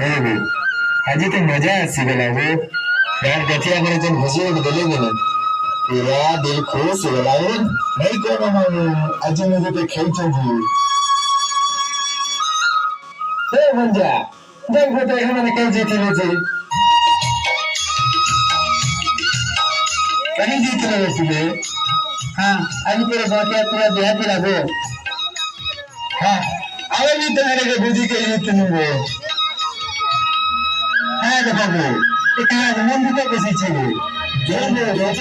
हो ଆଜି ତ ମଜା ଆସିଗଲା ହୋ यार गठिया करे जन भजिए बदले गए पूरा दिल खुश हो गया हो नहीं कौन हम आज मुझे पे खेल चाहिए हे मंजा देख बेटा हमने कल जीती ले जी कहीं जीत रहे थे हाँ आज पूरे गठिया पूरा देहाती लागो हाँ आवे भी तुम्हारे के बुद्धि के लिए तुम वो हाँ देखो वो एक आज मन भी तो कैसे चाहिए चलो चलो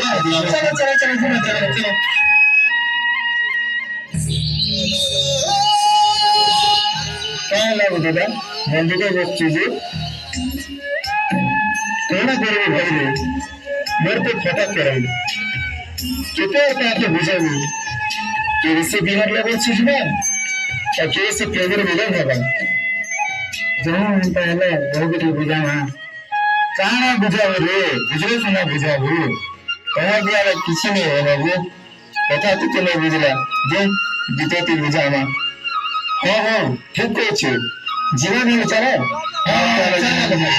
चलो चलो क्या लागू दादा मंदिर के वक्त चीजें कौन करेंगे भाई ने मेरे को फटक कराई कितने काटे बुझाऊं कि इससे बिहार लगो चीज ना क्या कैसे प्रेमर मिले होगा जहाँ पहले बहुत ही बुझाना कहाँ बुझाओ रे बुझले सुना बुझाओ कहाँ गया रे किसी नहीं होगा वो पता तो तुम्हें बुझला जे जीते ती बुझाना हाँ हाँ ठीक है जीवन ही चलो हाँ चलो